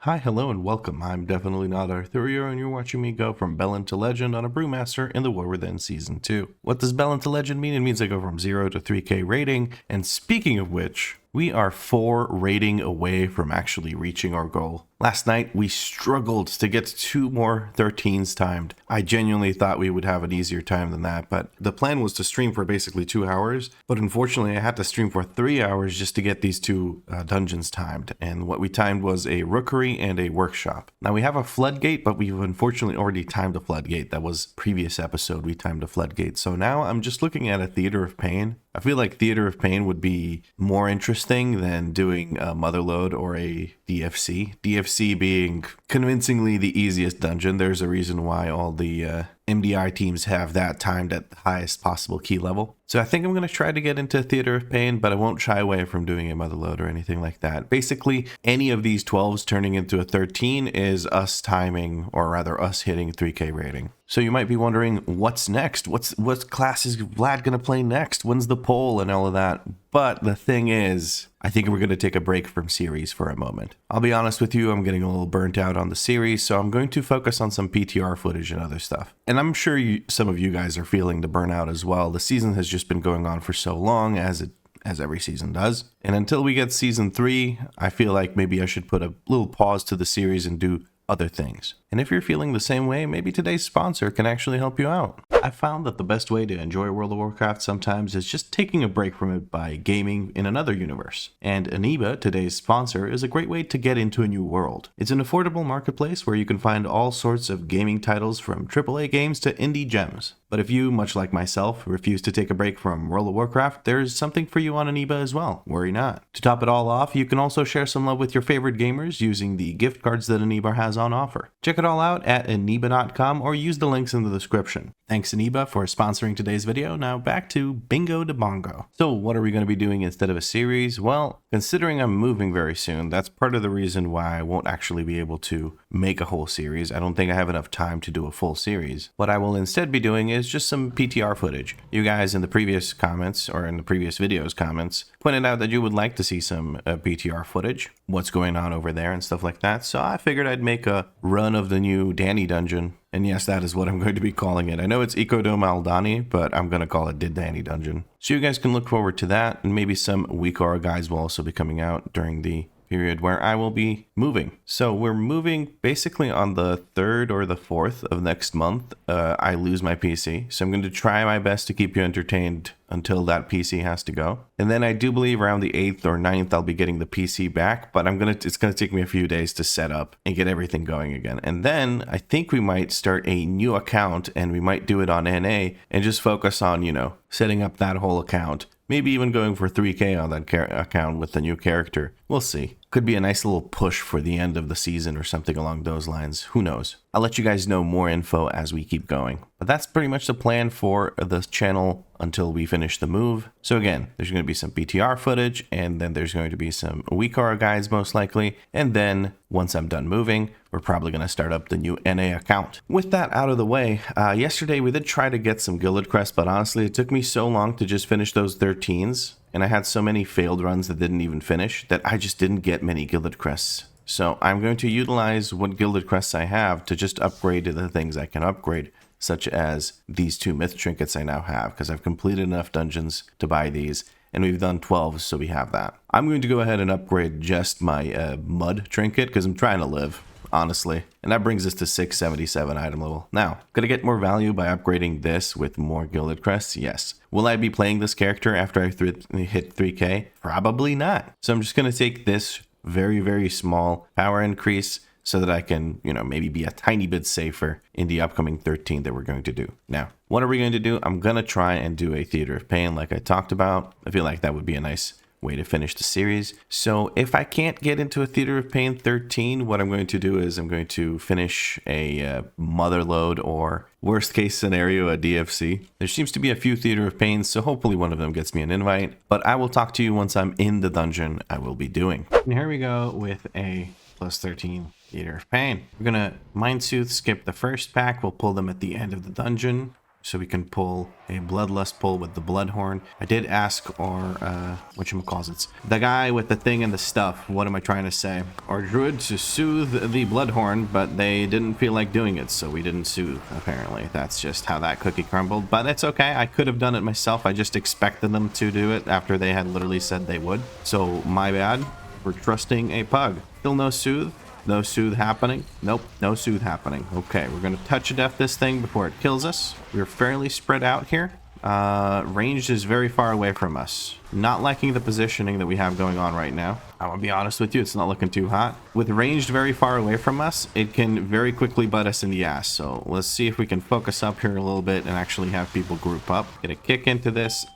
Hi, hello, and welcome. I'm definitely not RIO, and you're watching me go from Bellend to Legend on a Brewmaster in the War Within Season 2. What does Bellend to Legend mean? It means I go from 0 to 3k rating, and speaking of which, we are 4 rating away from actually reaching our goal. Last night, we struggled to get 2 more 13s timed. I genuinely thought we would have an easier time than that, but the plan was to stream for basically 2 hours, but unfortunately I had to stream for 3 hours just to get these 2 dungeons timed, and what we timed was a rookery and a workshop. Now we have a floodgate, but we've unfortunately already timed a floodgate. That was previous episode, we timed a floodgate. So now I'm just looking at a Theater of Pain. I feel like Theater of Pain would be more interesting than doing a Motherlode or a DFC. DFC being convincingly the easiest dungeon. There's a reason why all the MDI teams have that timed at the highest possible key level. So I think I'm going to try to get into Theater of Pain, but I won't shy away from doing a Motherlode or anything like that. Basically, any of these 12s turning into a 13 is us timing, or rather us hitting 3k rating. So you might be wondering, what's next? What class is Vlad going to play next? When's the poll and all of that? But the thing is, I think we're going to take a break from series for a moment. I'll be honest with you, I'm getting a little burnt out on the series, so I'm going to focus on some PTR footage and other stuff. And I'm sure some of you guys are feeling the burnout as well. The season has just been going on for so long, as every season does. And until we get season 3, I feel like maybe I should put a little pause to the series and do other things. And if you're feeling the same way, maybe today's sponsor can actually help you out. I found that the best way to enjoy World of Warcraft sometimes is just taking a break from it by gaming in another universe. And Eneba, today's sponsor, is a great way to get into a new world. It's an affordable marketplace where you can find all sorts of gaming titles from AAA games to indie gems. But if you, much like myself, refuse to take a break from World of Warcraft, there's something for you on Eneba as well. Worry not. To top it all off, you can also share some love with your favorite gamers using the gift cards that Eneba has on offer. Check it all out at eneba.com or use the links in the description. Thanks Eneba for sponsoring today's video. Now back to Bingo de Bongo. So what are we going to be doing instead of a series? Well, considering I'm moving very soon, that's part of the reason why I won't actually be able to make a whole series. I don't think I have enough time to do a full series. What I will instead be doing is just some PTR footage. You guys in the previous comments, or in the previous videos comments, pointed out that you would like to see some PTR footage, what's going on over there and stuff like that. So I figured I'd make a run of the new Danny dungeon. And yes, that is what I'm going to be calling it. I know it's Ecodome Aldani, but I'm going to call it Did Danny Dungeon. So you guys can look forward to that, and maybe some WeakAuras guides will also be coming out during the period where I will be moving. So we're moving basically on the 3rd or the 4th of next month. I lose my PC, so I'm going to try my best to keep you entertained until that PC has to go. And then I do believe around the 8th or 9th I'll be getting the PC back, but it's going to take me a few days to set up and get everything going again. And then I think we might start a new account, and we might do it on NA and just focus on, setting up that whole account. Maybe even going for 3k on that account with the new character. We'll see. Could be a nice little push for the end of the season or something along those lines. Who knows? I'll let you guys know more info as we keep going. But that's pretty much the plan for the channel until we finish the move. So again, there's going to be some PTR footage, and then there's going to be some WeakAuras guides most likely. And then once I'm done moving, we're probably going to start up the new NA account. With that out of the way, yesterday we did try to get some Gilded Crest, but honestly it took me so long to just finish those 13s. And I had so many failed runs that didn't even finish that I just didn't get many Gilded Crests. So I'm going to utilize what Gilded Crests I have to just upgrade to the things I can upgrade, such as these 2 myth trinkets I now have, because I've completed enough dungeons to buy these, and we've done 12, so we have that. I'm going to go ahead and upgrade just my mud trinket, because I'm trying to live, honestly. And that brings us to 677 item level. Now, could I get more value by upgrading this with more Gilded Crests? Yes. Will I be playing this character after I hit 3k? Probably not. So I'm just going to take this very, very small power increase so that I can, maybe be a tiny bit safer in the upcoming 13 that we're going to do. Now, what are we going to do? I'm going to try and do a Theater of Pain like I talked about. I feel like that would be a nice way to finish the series. So if I can't get into a Theater of Pain 13, what I'm going to do is I'm going to finish a Motherlode, or worst case scenario, a DFC. There seems to be a few Theater of Pains, so hopefully one of them gets me an invite, but I will talk to you once I'm in the dungeon I will be doing. And here we go with a plus 13 Theater of Pain. We're gonna Mind Sooth, skip the first pack. We'll pull them at the end of the dungeon, so we can pull a Bloodlust pull with the Bloodhorn. I did ask our, whatchamacallits, the guy with the thing and the stuff, what am I trying to say? Our druid to soothe the Bloodhorn, but they didn't feel like doing it, so we didn't soothe, apparently. That's just how that cookie crumbled, but it's okay. I could have done it myself. I just expected them to do it after they had literally said they would. So, my bad. We're trusting a pug. Still no soothe. No soothe happening. Nope, no soothe happening. Okay, we're going to touch a death this thing before it kills us. We're fairly spread out here. Ranged is very far away from us. Not liking the positioning that we have going on right now. I'm gonna be honest with you, it's not looking too hot. With ranged very far away from us, it can very quickly butt us in the ass. So let's see if we can focus up here a little bit and actually have people group up. Get a kick into this.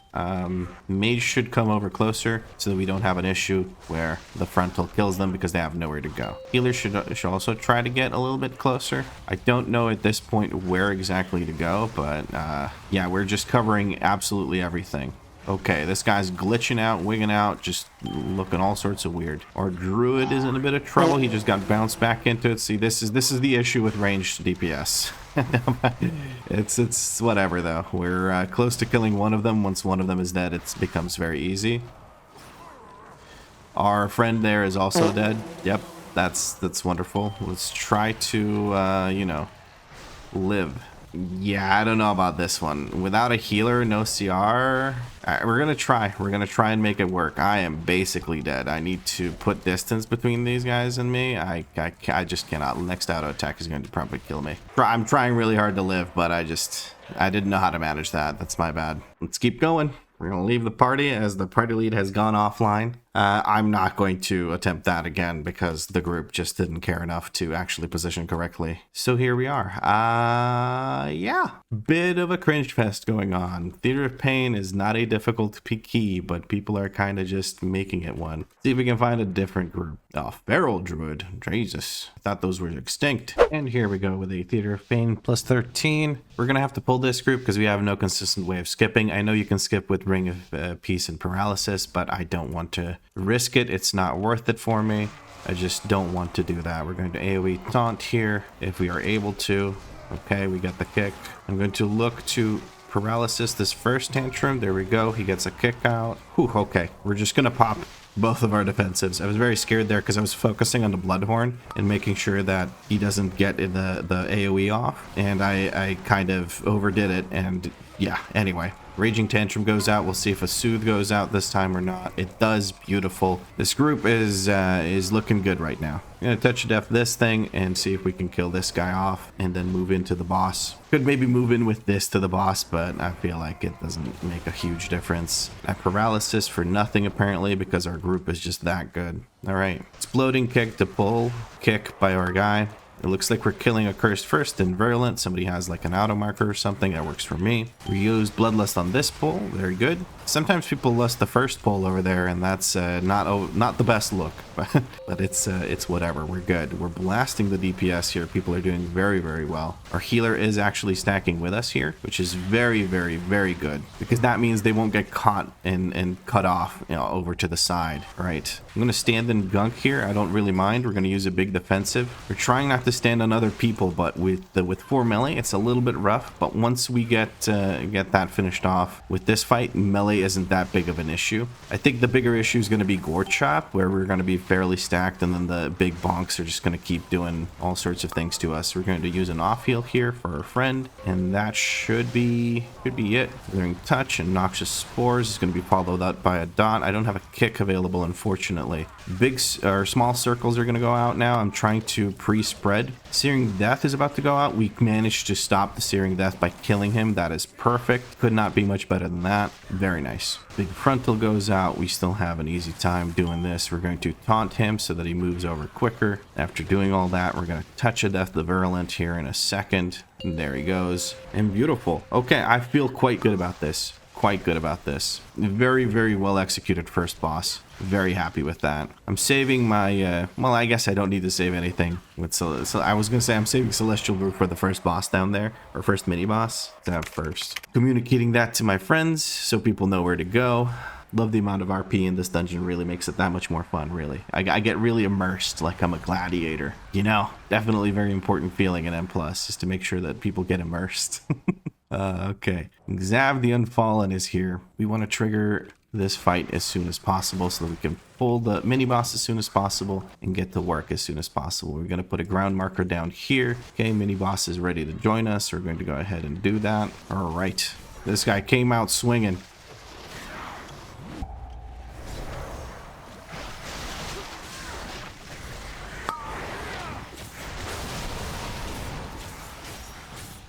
Mage should come over closer so that we don't have an issue where the frontal kills them because they have nowhere to go. Healer should also try to get a little bit closer. I don't know at this point where exactly to go, but yeah, we're just covering absolutely everything. Okay, this guy's glitching out, wigging out, just looking all sorts of weird. Our druid is in a bit of trouble. He just got bounced back into it. See, this is the issue with ranged DPS. It's whatever though. We're close to killing one of them. Once one of them is dead, it becomes very easy. Our friend there is also dead. Yep, that's wonderful. Let's try to you know, live. Yeah, I don't know about this one. Without a healer, no CR. We're gonna try. We're gonna try and make it work. I am basically dead. I need to put distance between these guys and me. I just cannot. Next auto attack is going to probably kill me. I'm trying really hard to live, but I didn't know how to manage that. That's my bad. Let's keep going. We're going to leave the party as the party lead has gone offline. I'm not going to attempt that again because the group just didn't care enough to actually position correctly. So here we are. Yeah. Bit of a cringe fest going on. Theater of Pain is not a difficult key, but people are kind of just making it one. See if we can find a different group. Oh, Feral Druid. Jesus. I thought those were extinct. And here we go with a Theater of Pain plus 13. We're going to have to pull this group because we have no consistent way of skipping. I know you can skip with Ring of Peace and Paralysis, but I don't want to risk it. It's not worth it for me. I just don't want to do that. We're going to AoE taunt here if we are able to. Okay, we got the kick. I'm going to look to paralysis this first tantrum. There we go. He gets a kick out. Whew, okay, we're just going to pop both of our defensives. I was very scared there because I was focusing on the Bloodhorn and making sure that he doesn't get the AoE off. And I kind of overdid it. And yeah, anyway. Raging Tantrum goes out. We'll see if a Soothe goes out this time or not. It does. Beautiful. This group is looking good right now. I'm going to touch death this thing and see if we can kill this guy off and then move into the boss. Could maybe move in with this to the boss, but I feel like it doesn't make a huge difference. Paralysis for nothing apparently because our group is just that good. All right. Exploding kick to pull. Kick by our guy. It looks like we're killing a cursed first and virulent. Somebody has like an auto marker or something. That works for me. We use Bloodlust on this pull. Very good. Sometimes people lust the first pull over there, and that's not the best look. But it's whatever. We're good. We're blasting the DPS here. People are doing very, very well. Our healer is actually stacking with us here, which is very, very, very good because that means they won't get caught and cut off, you know, over to the side. Right. I'm gonna stand in gunk here. I don't really mind. We're gonna use a big defensive. We're trying not to stand on other people, but with 4 melee, it's a little bit rough. But once we get that finished off with this fight, melee isn't that big of an issue. I think the bigger issue is going to be Gore Chop, where we're going to be fairly stacked, and then the big bonks are just going to keep doing all sorts of things to us. We're going to use an off heal here for our friend, and that should be it. Withering Touch and Noxious Spores is going to be followed up by a dot. I don't have a kick available, unfortunately. Big or small circles are going to go out now. I'm trying to pre-spread. Searing Death is about to go out. We managed to stop the Searing Death by killing him. That is perfect. Could not be much better than that. Very nice. Big Frontal goes out. We still have an easy time doing this. We're going to taunt him so that he moves over quicker. After doing all that, we're going to touch a Death the Virulent here in a second. And there he goes. And beautiful. Okay, I feel quite good about this. Quite good about this. Very, very well executed first boss. Very happy with that. I'm saving my, well, I guess I don't need to save anything. So I was going to say I'm saving Celestial Brew for the first boss down there, or first mini boss. To have first. Communicating that to my friends so people know where to go. Love the amount of RP in this dungeon. Really makes it that much more fun, really. I get really immersed like I'm a gladiator. You know, definitely very important feeling in M+, is to make sure that people get immersed. Okay. Xav the Unfallen is here. We want to trigger this fight as soon as possible so that we can pull the mini boss as soon as possible and get to work as soon as possible. We're going to put a ground marker down here. Okay, mini boss is ready to join us. We're going to go ahead and do that. All right. This guy came out swinging.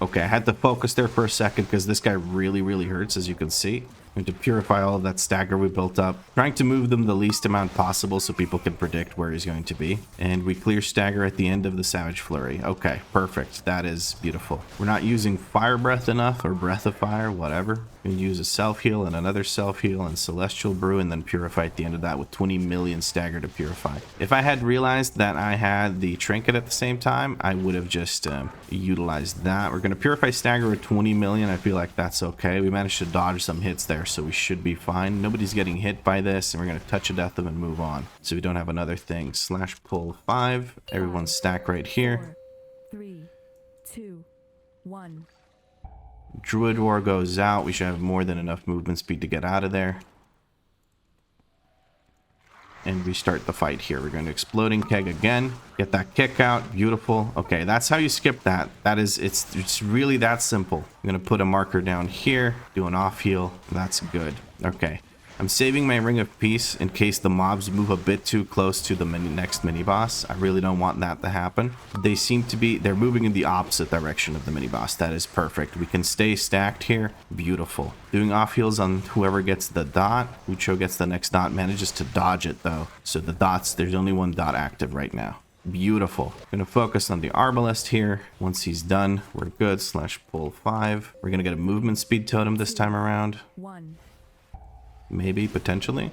Okay, I had to focus there for a second because this guy really hurts, as you can see. I'm going to purify all of that stagger we built up, trying to move them the least amount possible so people can predict where he's going to be. And we clear stagger at the end of the Savage Flurry. Okay, perfect. That is beautiful. We're not using Fire Breath enough, or Breath of Fire, whatever. We can use a self-heal and another self-heal and Celestial Brew, and then purify at the end of that with 20 million stagger to purify. If I had realized that I had the trinket at the same time, I would have just utilized that. We're going to purify stagger with 20 million. I feel like that's okay. We managed to dodge some hits there, so we should be fine. Nobody's getting hit by this, and we're going to touch a death them and move on, so we don't have another thing. Slash pull 5. Everyone stack right here. 4, 3, 2, 1. Druid War goes out. We should have more than enough movement speed to get out of there. And restart the fight here. We're going to Exploding Keg again. Get that kick out. Beautiful. Okay, that's how you skip that. It's really that simple. I'm going to put a marker down here. Do an off heal. That's good. Okay. I'm saving my Ring of Peace in case the mobs move a bit too close to the next mini boss. I really don't want that to happen. They seem to be, they're moving in the opposite direction of the mini boss. That is perfect. We can stay stacked here. Beautiful. Doing off heals on whoever gets the dot. Ucho gets the next dot, manages to dodge it though. So the dots, there's only one dot active right now. Beautiful. Gonna focus on the Arbalest here. Once he's done, we're good. Slash pull 5. We're gonna get a movement speed totem this time around. 1. Maybe, potentially.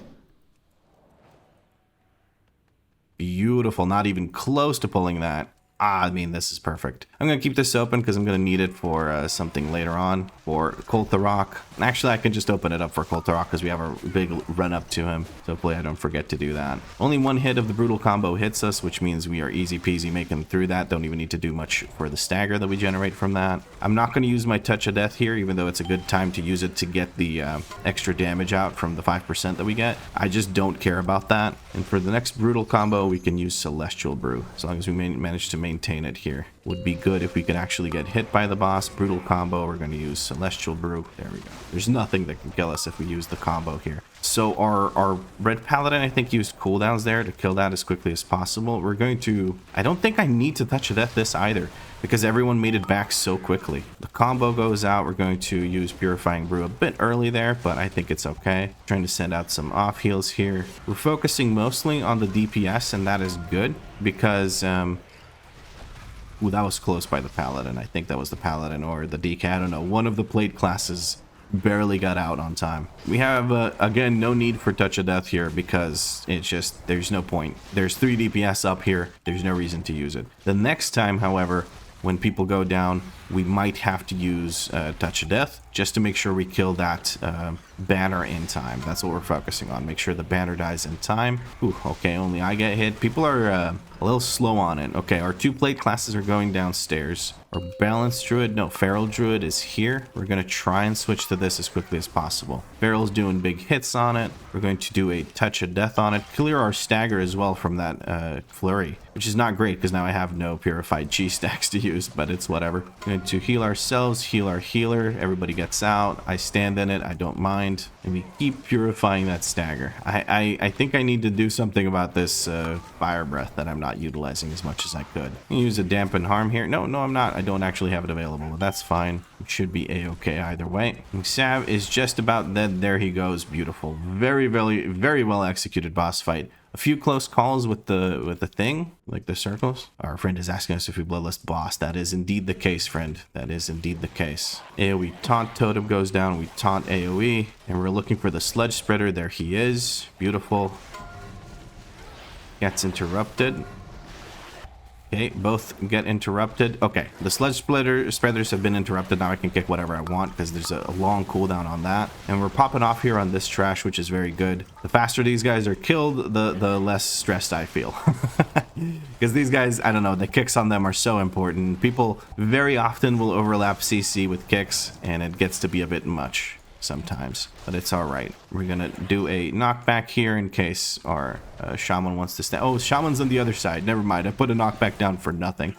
Beautiful. Not even close to pulling that. I mean, this is perfect. I'm going to keep this open because I'm going to need it for something later on. For Koltharok. Actually, I can just open it up for Koltharok because we have a big run up to him. So hopefully I don't forget to do that. Only one hit of the Brutal Combo hits us, which means we are easy peasy making through that. Don't even need to do much for the stagger that we generate from that. I'm not going to use my Touch of Death here, even though it's a good time to use it to get the extra damage out from the 5% that we get. I just don't care about that. And for the next Brutal Combo, we can use Celestial Brew, as long as we manage to maintain it here. Would be good if we could actually get hit by the boss. Brutal Combo, we're going to use Celestial Brew. There we go. There's nothing that can kill us if we use the combo here. So our Red Paladin, I think, used cooldowns there to kill that as quickly as possible. We're going to... I don't think I need to Touch of Death this either, because everyone made it back so quickly. The combo goes out. We're going to use Purifying Brew a bit early there, but I think it's okay. Trying to send out some off heals here. We're focusing mostly on the DPS, and that is good because... Ooh, that was close by the Paladin. I think that was the Paladin or the DK. I don't know. One of the plate classes barely got out on time. We have, again, no need for Touch of Death here because it's just, there's no point. There's 3 DPS up here. There's no reason to use it. The next time, however, when people go down, we might have to use Touch of Death just to make sure we kill that banner in time. That's what we're focusing on. Make sure the banner dies in time. Ooh, okay, only I get hit. People are a little slow on it. Okay, our 2 plate classes are going downstairs. Our Balanced Druid, no, Feral Druid is here. We're going to try and switch to this as quickly as possible. Feral's doing big hits on it. We're going to do a Touch of Death on it. Clear our stagger as well from that flurry, which is not great because now I have no purified chi stacks to use, but it's whatever. We're going to heal ourselves, heal our healer. Everybody gets out. I stand in it. I don't mind. And we keep purifying that stagger. I think I need to do something about this Fire Breath that I'm not utilizing as much as I could. Use a Dampen Harm here. No, I'm not. I don't actually have it available, but that's fine. It should be a-okay either way. Sav is just about dead. There he goes. Beautiful. Very well executed boss fight. A few close calls with the thing, like the circles. Our friend is asking us if we bloodlust boss. That is indeed the case, friend. That is indeed the case. AoE taunt totem goes down. We taunt AoE, and we're looking for the sledge spreader. There he is. Beautiful. Gets interrupted. Okay, both get interrupted. Okay, the sledge spreaders have been interrupted. Now I can kick whatever I want because there's a long cooldown on that. And we're popping off here on this trash, which is very good. The faster these guys are killed, the less stressed I feel. Because these guys, I don't know, the kicks on them are so important. People very often will overlap CC with kicks, and it gets to be a bit much sometimes, but it's all right. We're gonna do a knockback here in case our shaman wants to stand. Oh, shaman's on the other side. Never mind. I put a knockback down for nothing.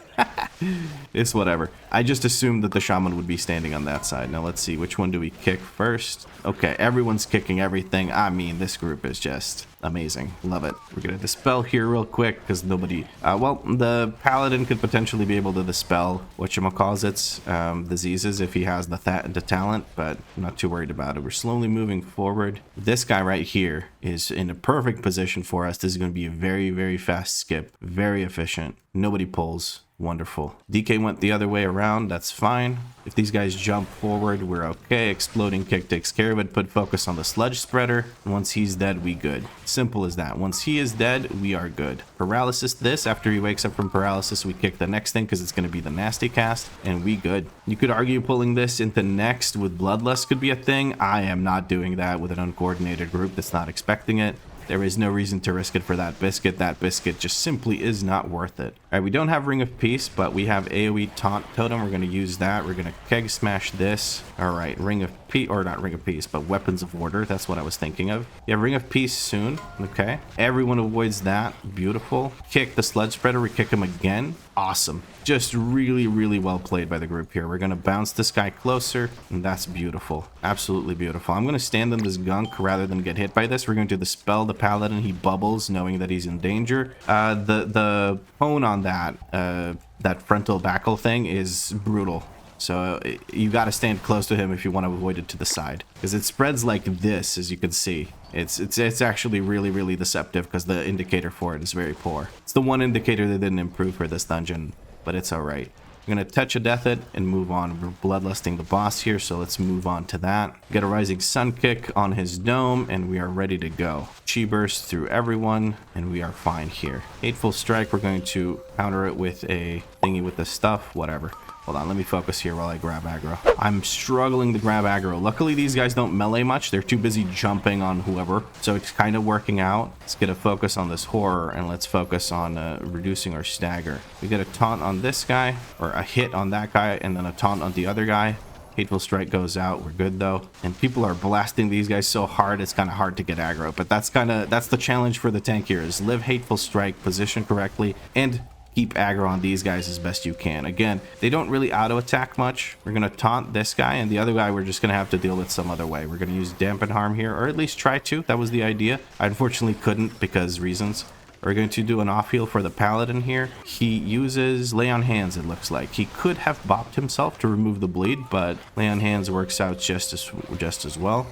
It's whatever. I just assumed that the shaman would be standing on that side. Now let's see, which one do we kick first? Okay, everyone's kicking everything. I mean, this group is just amazing. Love it. We're gonna dispel here real quick because nobody well, the paladin could potentially be able to dispel whatchamacallits, diseases if he has the talent, but I'm not too worried about it. We're slowly moving forward. This guy right here is in a perfect position for us. This is going to be a very, very fast skip, very efficient. Nobody pulls. Wonderful. DK went the other way around. That's fine. If these guys jump forward, we're okay. Exploding kick takes care of it. Put focus on the sludge spreader. Once he's dead, we good. Simple as that. Once he is dead, we are good. Paralysis this. After he wakes up from paralysis, we kick the next thing because it's going to be the nasty cast, and we good. You could argue pulling this into next with Bloodlust could be a thing. I am not doing that with an uncoordinated group that's not expecting it. There is no reason to risk it for that biscuit. That biscuit just simply is not worth it. All right, we don't have Ring of Peace, but we have AoE Taunt Totem. We're going to use that. We're going to Keg Smash this. All right, Ring of Peace, or not Ring of Peace, but Weapons of Order. That's what I was thinking of. Yeah, Ring of Peace soon. Okay. Everyone avoids that. Beautiful. Kick the Sludge Spreader. We kick him again. Awesome. Just really, really well played by the group here. We're going to bounce this guy closer, and that's beautiful. Absolutely beautiful. I'm going to stand in this gunk rather than get hit by this. We're going to dispel the paladin. He bubbles, knowing that he's in danger. The pwn on that frontal backle thing is brutal. So you got to stand close to him if you want to avoid it to the side, because it spreads like this, as you can see. It's actually really, really deceptive because the indicator for it is very poor. It's the one indicator that didn't improve for this dungeon, but it's all right. We're going to touch a death it and move on. We're bloodlusting the boss here, so let's move on to that. Get a rising sun kick on his dome, and we are ready to go. Chi burst through everyone, and we are fine here. Hateful strike, we're going to counter it with a thingy with the stuff, whatever. Hold on, let me focus here while I grab aggro. I'm struggling to grab aggro. Luckily, these guys don't melee much. They're too busy jumping on whoever, so it's kind of working out. Let's get a focus on this horror, and let's focus on reducing our stagger. We get a taunt on this guy, or a hit on that guy, and then a taunt on the other guy. Hateful strike goes out. We're good though. And people are blasting these guys so hard, it's kind of hard to get aggro. But that's the challenge for the tank here, is live hateful strike, position correctly, and keep aggro on these guys as best you can. Again, they don't really auto attack much. We're gonna taunt this guy, and the other guy we're just gonna have to deal with some other way. We're gonna use dampen harm here, or at least try to. That was the idea. I unfortunately couldn't because reasons. We're going to do an off heal for the paladin here. He uses lay on hands, it looks like. He could have bopped himself to remove the bleed, but lay on hands works out just as well.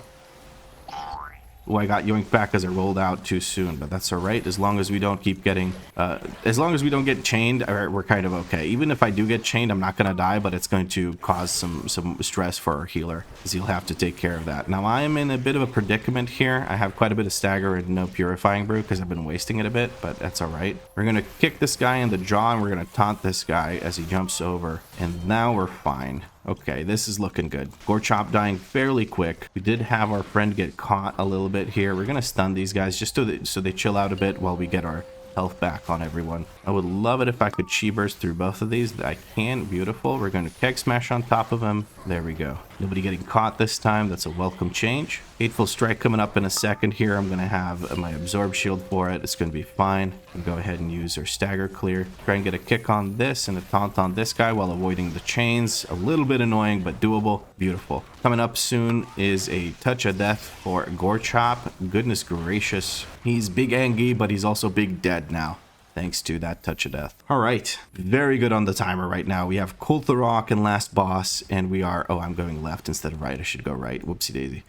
Oh, I got yoinked back as I rolled out too soon, but that's all right. As long as we don't keep getting, as long as we don't get chained, we're kind of okay. Even if I do get chained, I'm not going to die, but it's going to cause some stress for our healer, because he'll have to take care of that. Now, I am in a bit of a predicament here. I have quite a bit of stagger and no purifying brew because I've been wasting it a bit, but that's all right. We're going to kick this guy in the jaw, and we're going to taunt this guy as he jumps over, and now we're fine. Okay, this is looking good. Gore Chop dying fairly quick. We did have our friend get caught a little bit here. We're gonna stun these guys just so they chill out a bit while we get our health back on everyone. I would love it if I could chi burst through both of these. I can. Beautiful. We're going to keg smash on top of him. There we go. Nobody getting caught this time. That's a welcome change. Hateful strike coming up in a second here. I'm going to have my absorb shield for it. It's going to be fine. We'll go ahead and use our stagger clear. Try and get a kick on this and a taunt on this guy while avoiding the chains. A little bit annoying, but doable. Beautiful. Coming up soon is a touch of death for Gore Chop. Goodness gracious. He's big angry, but he's also big dead now, thanks to that touch of death. All right, very good on the timer right now. We have Kultharok and last boss, and we are, oh, I'm going left instead of right. I should go right. Whoopsie daisy.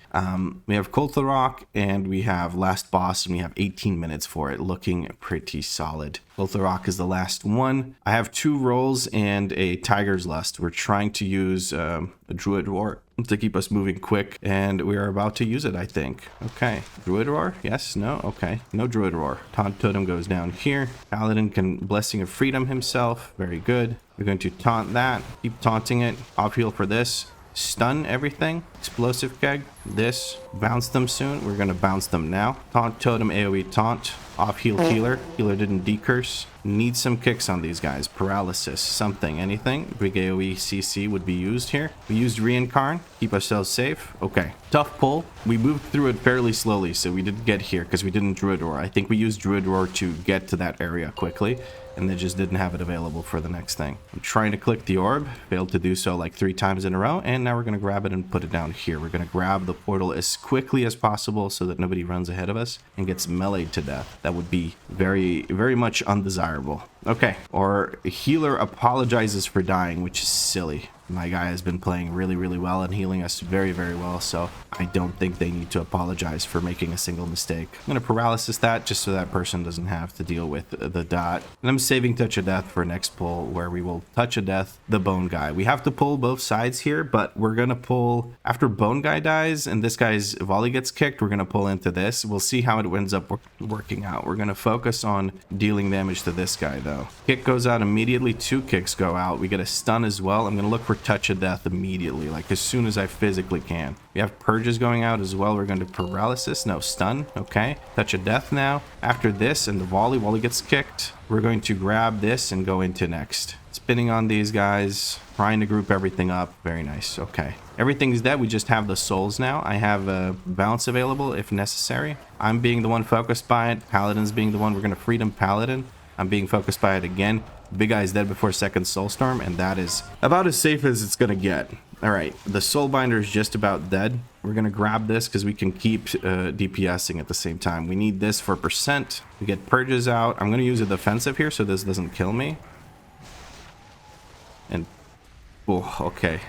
We have Kultharok, and we have last boss, and we have 18 minutes for it, looking pretty solid. Kultharok is the last one. I have 2 rolls and a Tiger's Lust. We're trying to use a Druid Roar to keep us moving quick, and we are about to use it, I think. Okay, Druid Roar? Yes? No? Okay, no Druid Roar. Taunt Totem goes down here. Paladin can Blessing of Freedom himself. Very good. We're going to taunt that. Keep taunting it. Off heal for this. Stun everything. Explosive keg. This. Bounce them soon. We're going to bounce them now. Taunt totem, AoE taunt. Off heal healer. Healer didn't decurse. Need some kicks on these guys. Paralysis. Something. Anything. Big AoE CC would be used here. We used reincarn. Keep ourselves safe. Okay. Tough pull. We moved through it fairly slowly, so we didn't get here because we didn't Druid Roar. I think we used Druid Roar to get to that area quickly, and they just didn't have it available for the next thing. I'm trying to click the orb. Failed to do so like 3 times in a row, and now we're going to grab it and put it down here. We're going to grab the portal as quickly as possible so that nobody runs ahead of us and gets meleeed to death. That would be very, very much undesirable. Okay, or healer apologizes for dying, which is silly. My guy has been playing really, really well and healing us very, very well, so I don't think they need to apologize for making a single mistake. I'm going to paralysis that just so that person doesn't have to deal with the dot. And I'm saving Touch of Death for next pull, where we will Touch of Death the Bone Guy. We have to pull both sides here, but we're going to pull after Bone Guy dies and this guy's volley gets kicked. We're going to pull into this. We'll see how it ends up working out. We're going to focus on dealing damage to this guy, though. Kick goes out immediately. 2 kicks go out. We get a stun as well. I'm going to look for Touch of Death immediately, like as soon as I physically can. We have purges going out as well. We're going to paralysis. No, stun. Okay. Touch of Death now. After this and the volley gets kicked, we're going to grab this and go into next. Spinning on these guys, trying to group everything up. Very nice. Okay. Everything's dead. We just have the souls now. I have a bounce available if necessary. I'm being the one focused by it. Paladin's being the one. We're going to Freedom Paladin. I'm being focused by it again. Big guy's dead before second Soulstorm, and that is about as safe as it's going to get. All right, the Soulbinder is just about dead. We're going to grab this because we can keep DPSing at the same time. We need this for percent. We get purges out. I'm going to use a defensive here so this doesn't kill me. And, oh, okay.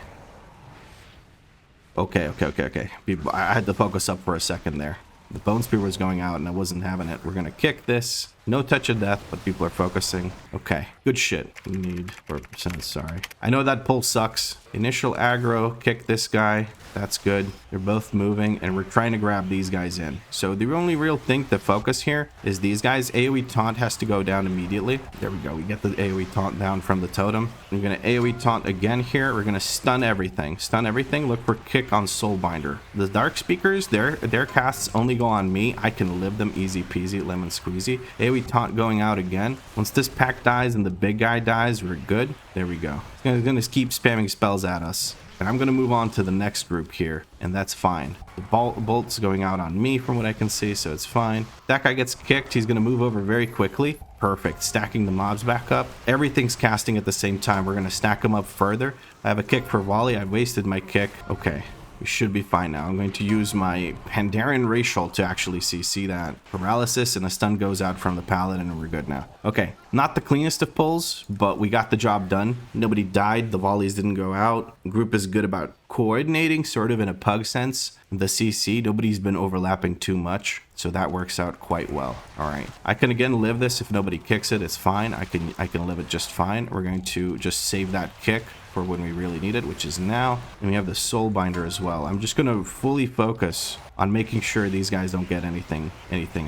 Okay. I had to focus up for a second there. The Bone Spear was going out and I wasn't having it. We're going to kick this. No Touch of Death, but people are focusing. Okay, good shit. We need 4%, sorry. I know that pull sucks. Initial aggro, kick this guy. That's good. They're both moving, and we're trying to grab these guys in. So the only real thing to focus here is these guys. AoE taunt has to go down immediately. There we go. We get the AoE taunt down from the totem. We're going to AoE taunt again here. We're going to stun everything. Stun everything. Look for kick on Soulbinder. The Dark Speakers, their casts only go on me. I can live them easy peasy, lemon squeezy. AoE taunt going out again. Once this pack dies and the big guy dies, we're good. There we go. It's going to keep spamming spells at us. And I'm going to move on to the next group here, and that's fine. The bolt's going out on me from what I can see, so it's fine. That guy gets kicked. He's going to move over very quickly. Perfect. Stacking the mobs back up. Everything's casting at the same time. We're going to stack them up further. I have a kick for volley. I wasted my kick. Okay. We should be fine now. I'm going to use my Pandaren Racial to actually CC that. Paralysis and a stun goes out from the Paladin and we're good now. Okay, not the cleanest of pulls, but we got the job done. Nobody died. The volleys didn't go out. Group is good about coordinating, sort of in a PUG sense. The CC, nobody's been overlapping too much, so that works out quite well. All right, I can again live this. If nobody kicks it, it's fine. I can live it just fine. We're going to just save that kick for when we really need it, which is now. And we have the Soulbinder as well. I'm just going to fully focus on making sure these guys don't get anything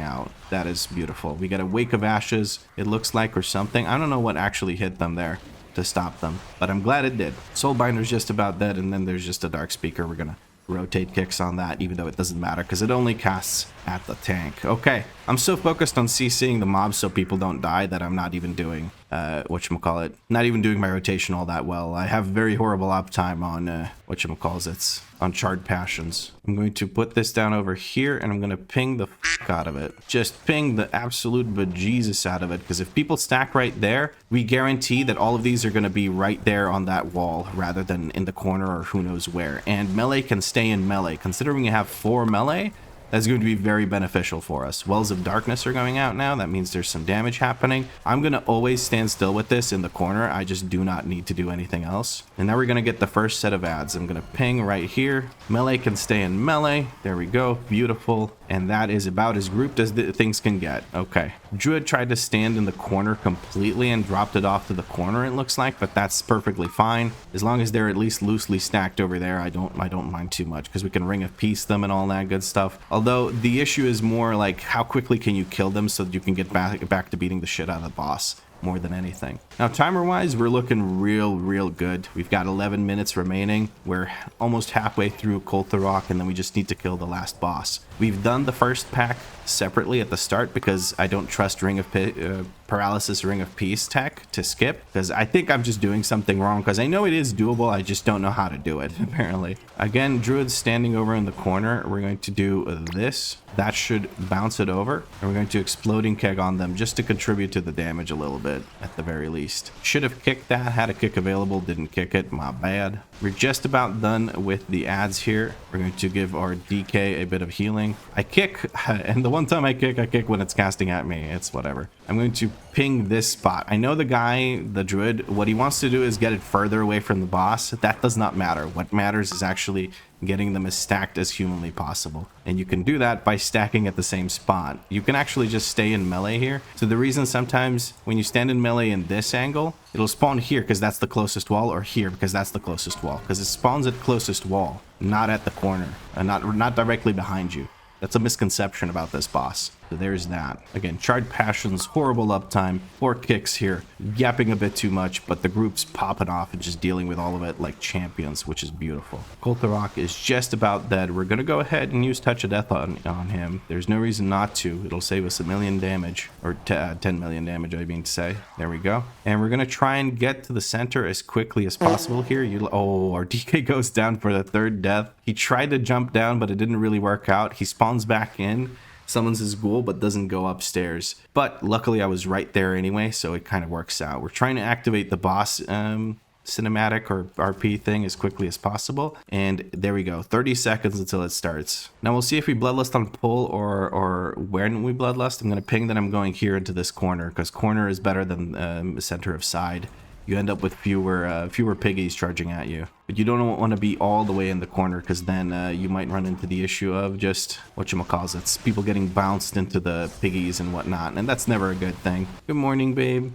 out. That is beautiful. We get a Wake of Ashes, it looks like, or something. I don't know what actually hit them there to stop them, but I'm glad it did. Soulbinder's just about dead, and then there's just a Dark Speaker. We're gonna rotate kicks on that, even though it doesn't matter because it only casts at the tank. Okay, I'm so focused on CCing the mobs so people don't die that I'm not even doing whatchamacallit, not even doing my rotation all that well. I have very horrible uptime on whatchamacallits, on Charred Passions. I'm going to put this down over here and I'm going to ping the fuck out of it. Just ping the absolute bejesus out of it, because if people stack right there, we guarantee that all of these are going to be right there on that wall rather than in the corner or who knows where. And melee can stay in melee. Considering you have 4 melee, that's going to be very beneficial for us. Wells of Darkness are going out now. That means there's some damage happening. I'm going to always stand still with this in the corner. I just do not need to do anything else. And now we're going to get the first set of ads. I'm going to ping right here. Melee can stay in melee. There we go. Beautiful. And that is about as grouped as things can get. Okay. Druid tried to stand in the corner completely and dropped it off to the corner, it looks like, but that's perfectly fine. As long as they're at least loosely stacked over there, I don't mind too much, because we can Ring of Peace them and all that good stuff. Although the issue is more like how quickly can you kill them so that you can get back to beating the shit out of the boss. more than anything. Now, timer-wise, we're looking real good. We've got 11 minutes remaining. We're almost halfway through Koltharok, and then we just need to kill the last boss. We've done the first pack separately at the start because I don't trust Paralysis Ring of Peace tech to skip, because I think I'm just doing something wrong, because I know it is doable, I just don't know how to do it, apparently. Again, Druid's standing over in the corner. We're going to do this. That should bounce it over, and we're going to Exploding Keg on them just to contribute to the damage a little bit, at the very least. Should have kicked that, had a kick available, didn't kick it, my bad. We're just about done with the ads here. We're going to give our DK a bit of healing. I kick, and the one time I kick when it's casting at me. It's whatever. I'm going to ping this spot. I know the guy, the druid, what he wants to do is get it further away from the boss. That does not matter. What matters is actually getting them as stacked as humanly possible. And you can do that by stacking at the same spot. You can actually just stay in melee here. So the reason sometimes when you stand in melee in this angle, it'll spawn here because that's the closest wall, or here because that's the closest wall, because it spawns at closest wall, not at the corner, and not directly behind you. That's a misconception about this boss. So there's that. Again, Charred Passions, horrible uptime, 4 kicks here, yapping a bit too much, but the group's popping off and just dealing with all of it like champions, which is beautiful. Koltharok is just about dead. We're going to go ahead and use Touch of Death on him. There's no reason not to. It'll save us 1 million damage, or 10 million damage, I mean to say. There we go. And we're going to try and get to the center as quickly as possible here. Oh, our DK goes down for the 3rd death. He tried to jump down, but it didn't really work out. He spawns back in, summons his ghoul, but doesn't go upstairs. But luckily I was right there anyway, so it kind of works out. We're trying to activate the boss cinematic or RP thing as quickly as possible, and there we go. 30 seconds until it starts. Now we'll see if we bloodlust on pull or when we bloodlust. I'm going to ping that I'm going here into this corner, because corner is better than center of side. You end up with fewer piggies charging at you. But you don't want to be all the way in the corner, because then you might run into the issue of just, whatchamacallits, people getting bounced into the piggies and whatnot, and that's never a good thing. Good morning, babe.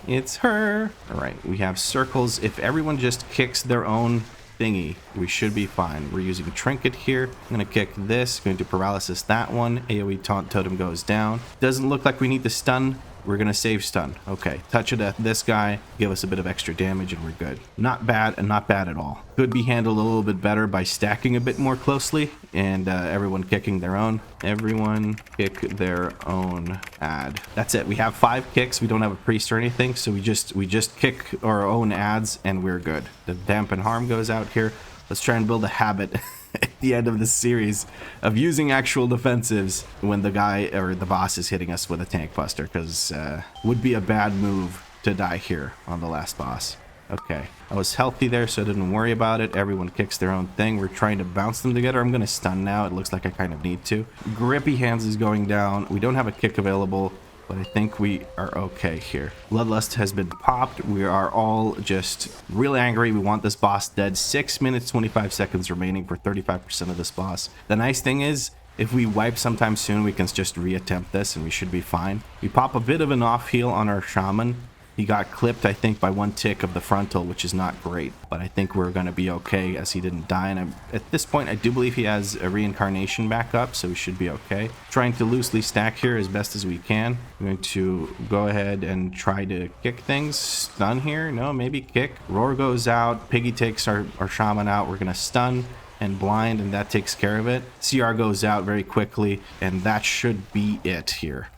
It's her. All right, we have circles. If everyone just kicks their own thingy, we should be fine. We're using Trinket here. I'm going to kick this, going to paralysis that one. AoE taunt totem goes down. Doesn't look like we need to stun. We're going to save stun. Okay, Touch of Death this guy, give us a bit of extra damage, and we're good. Not bad, and not bad at all. Could be handled a little bit better by stacking a bit more closely, and everyone kicking their own. Everyone kick their own ad. That's it. We have 5 kicks. We don't have a priest or anything, so we just kick our own ads, and we're good. The dampen harm goes out here. Let's try and build a habit at the end of this series of using actual defensives when the guy or the boss is hitting us with a tank buster, because would be a bad move to die here on the last boss. Okay, I was healthy there, so I didn't worry about it. Everyone kicks their own thing. We're trying to bounce them together. I'm going to stun now. It looks like I kind of need to. Grippy Hands is going down. We don't have a kick available, but I think we are okay here. Bloodlust has been popped. We are all just real angry. We want this boss dead. 6 minutes, 25 seconds remaining for 35% of this boss. The nice thing is, if we wipe sometime soon, we can just reattempt this and we should be fine. We pop a bit of an off heal on our shaman. He got clipped, I think, by 1 tick of the frontal, which is not great. But I think we're going to be okay as he didn't die. And at this point, I do believe he has a reincarnation back up, so we should be okay. Trying to loosely stack here as best as we can. I'm going to go ahead and try to kick things. Stun here? No, maybe kick. Roar goes out. Piggy takes our shaman out. We're going to stun and blind, and that takes care of it. CR goes out very quickly, and that should be it here.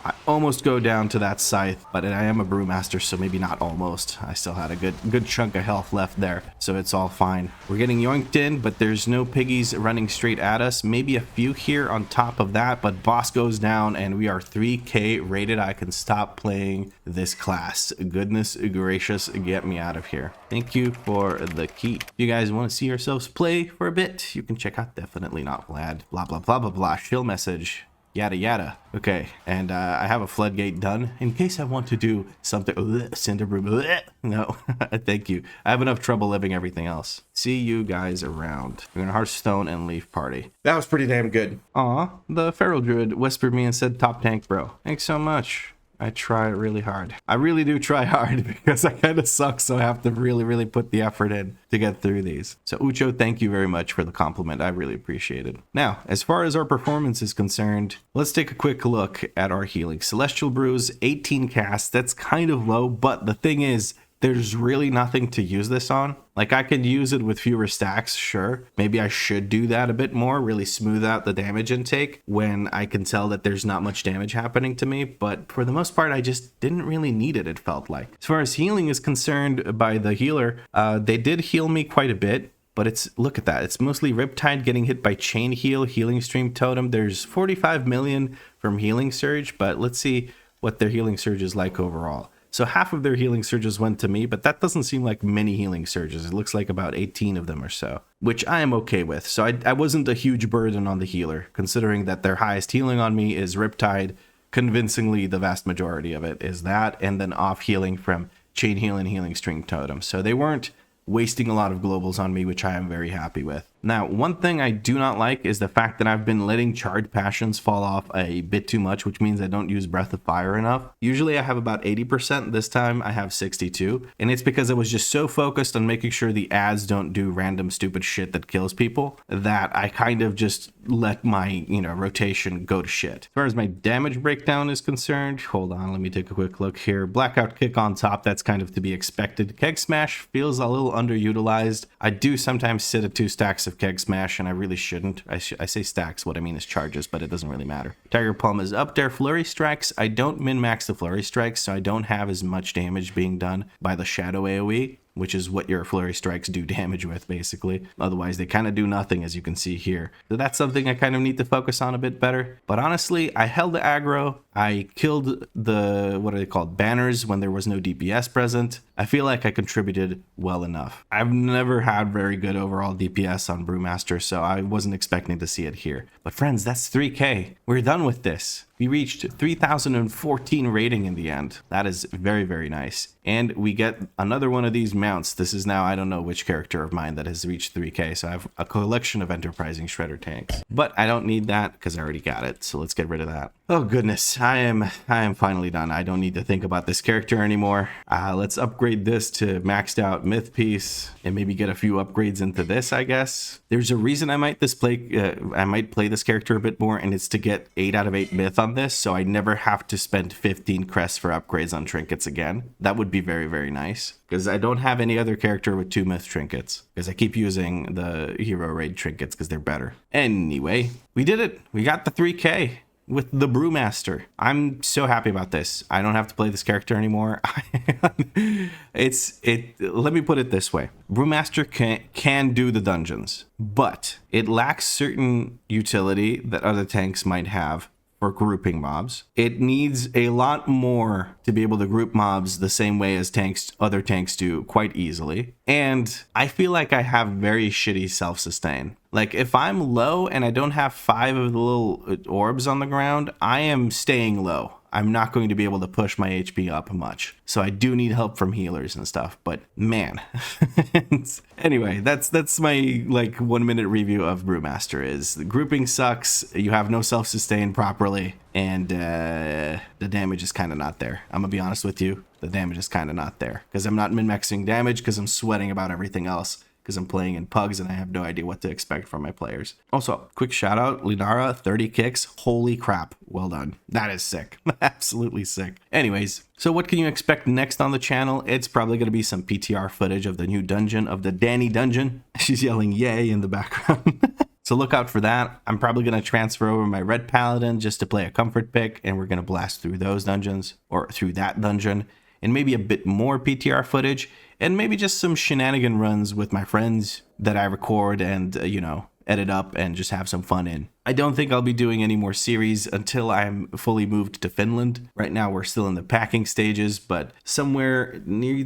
I almost go down to that scythe, but I am a Brewmaster, so maybe not almost. I still had a good chunk of health left there, so it's all fine. We're getting yoinked in, but there's no piggies running straight at us. Maybe a few here on top of that, but boss goes down, and we are 3K rated. I can stop playing this class. Goodness gracious, get me out of here. Thank you for the key. If you guys want to see yourselves play for a bit, you can check out Definitely Not Vlad. Blah, blah, blah, blah, blah. Shill message. Yada yada. Okay, and I have a floodgate done in case I want to do something. Cinderbrew. No, thank you. I have enough trouble living everything else. See you guys around. We're gonna Hearthstone and Leaf Party. That was pretty damn good. Aw, the Feral Druid whispered me and said top tank bro. Thanks so much. I try really hard. I really do try hard because I kind of suck, so I have to really, really put the effort in to get through these. So Ucho, thank you very much for the compliment. I really appreciate it. Now, as far as our performance is concerned, let's take a quick look at our healing. Celestial Brews, 18 casts. That's kind of low, but the thing is, there's really nothing to use this on. Like, I could use it with fewer stacks, sure. Maybe I should do that a bit more, really smooth out the damage intake when I can tell that there's not much damage happening to me. But for the most part, I just didn't really need it, it felt like. As far as healing is concerned by the healer, they did heal me quite a bit. But it's, look at that, it's mostly Riptide getting hit by Chain Heal, Healing Stream Totem. There's 45 million from Healing Surge, but let's see what their Healing Surge is like overall. So half of their healing surges went to me, but that doesn't seem like many healing surges. It looks like about 18 of them or so, which I am okay with. So I wasn't a huge burden on the healer, considering that their highest healing on me is Riptide. Convincingly, the vast majority of it is that, and then off healing from Chain Heal and Healing Stream Totem. So they weren't wasting a lot of globals on me, which I am very happy with. Now, one thing I do not like is the fact that I've been letting Charred Passions fall off a bit too much, which means I don't use Breath of Fire enough. Usually I have about 80%. This time I have 62. And it's because I was just so focused on making sure the ads don't do random stupid shit that kills people that I kind of just let my, rotation go to shit. As far as my damage breakdown is concerned, hold on, let me take a quick look here. Blackout Kick on top, that's kind of to be expected. Keg Smash feels a little underutilized. I do sometimes sit at 2 stacks of Keg Smash, and I really shouldn't. I say stacks, what I mean is charges, but it doesn't really matter. Tiger Palm is up there. Flurry Strikes, I don't min-max the Flurry Strikes, so I don't have as much damage being done by the Shadow AoE, which is what your Flurry Strikes do damage with, basically. Otherwise, they kind of do nothing, as you can see here. So that's something I kind of need to focus on a bit better. But honestly, I held the aggro. I killed the, what are they called, banners when there was no DPS present. I feel like I contributed well enough. I've never had very good overall DPS on Brewmaster, so I wasn't expecting to see it here. But friends, that's 3K. We're done with this. We reached 3,014 rating in the end. That is very, very nice. And we get another one of these mounts. This is now, I don't know which character of mine that has reached 3K. So I have a collection of Enterprising Shredder tanks. But I don't need that because I already got it. So let's get rid of that. Oh goodness, I am finally done. I don't need to think about this character anymore. Let's upgrade this to maxed out Myth Piece and maybe get a few upgrades into this, I guess. There's a reason I might play this character a bit more, and it's to get 8 out of 8 Myth on this, so I never have to spend 15 crests for upgrades on trinkets again. That would be very, very nice, because I don't have any other character with 2 Myth trinkets, because I keep using the Hero Raid trinkets because they're better. Anyway, we did it. We got the 3K. With the Brewmaster. I'm so happy about this. I don't have to play this character anymore. Let me put it this way. Brewmaster can do the dungeons, but it lacks certain utility that other tanks might have for grouping mobs. It needs a lot more to be able to group mobs the same way as other tanks do quite easily. And I feel like I have very shitty self-sustain. Like, if I'm low and I don't have 5 of the little orbs on the ground, I am staying low. I'm not going to be able to push my HP up much. So I do need help from healers and stuff, but man. Anyway, that's my 1 minute review of Brewmaster. Is the grouping sucks, you have no self-sustain properly, and the damage is kind of not there. I'm gonna be honest with you, the damage is kind of not there, because I'm not min-maxing damage because I'm sweating about everything else. Because I'm playing in PUGs and I have no idea what to expect from my players. Also, quick shout out, Linara, 30 kicks. Holy crap. Well done. That is sick. Absolutely sick. Anyways, so what can you expect next on the channel? It's probably going to be some PTR footage of the new dungeon, of the Danny dungeon. She's yelling yay in the background. So look out for that. I'm probably going to transfer over my Red Paladin just to play a comfort pick, and we're going to blast through those dungeons, or through that dungeon, and maybe a bit more PTR footage, and maybe just some shenanigan runs with my friends that I record and, edit up and just have some fun in. I don't think I'll be doing any more series until I'm fully moved to Finland. Right now we're still in the packing stages, but somewhere near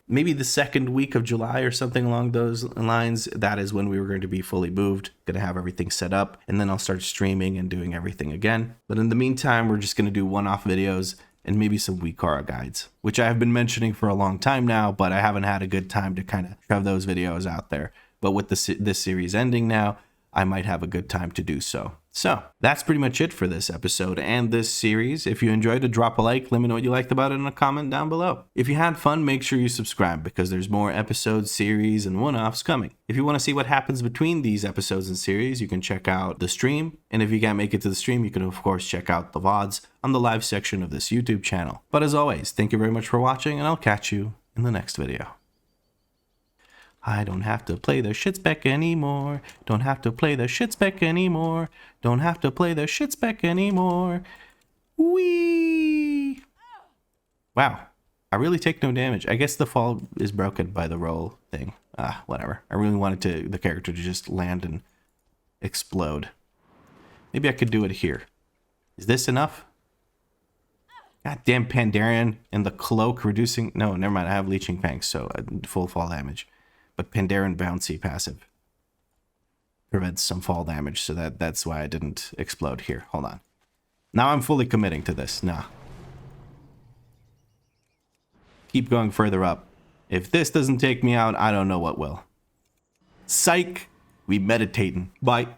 maybe the second week of July or something along those lines, that is when we were going to be fully moved, gonna have everything set up, and then I'll start streaming and doing everything again. But in the meantime, we're just gonna do one-off videos and maybe some WeakAuras guides, which I have been mentioning for a long time now, but I haven't had a good time to kind of shove those videos out there. But with this series ending now, I might have a good time to do so. So that's pretty much it for this episode and this series. If you enjoyed it, drop a like, let me know what you liked about it in a comment down below. If you had fun, make sure you subscribe because there's more episodes, series, and one-offs coming. If you want to see what happens between these episodes and series, you can check out the stream. And if you can't make it to the stream, you can of course check out the VODs on the live section of this YouTube channel. But as always, thank you very much for watching, and I'll catch you in the next video. I don't have to play the shit spec anymore. Don't have to play the shit spec anymore. Don't have to play the shit spec anymore. Whee! Wow. I really take no damage. I guess the fall is broken by the roll thing. Whatever. I really wanted the character to just land and explode. Maybe I could do it here. Is this enough? Goddamn Pandaren and the cloak reducing... No, never mind. I have Leeching Fangs, so full fall damage. But Pandaren bouncy passive prevents some fall damage, so that's why I didn't explode here. Hold on. Now I'm fully committing to this. Nah. Keep going further up. If this doesn't take me out, I don't know what will. Psych! We meditating. Bye.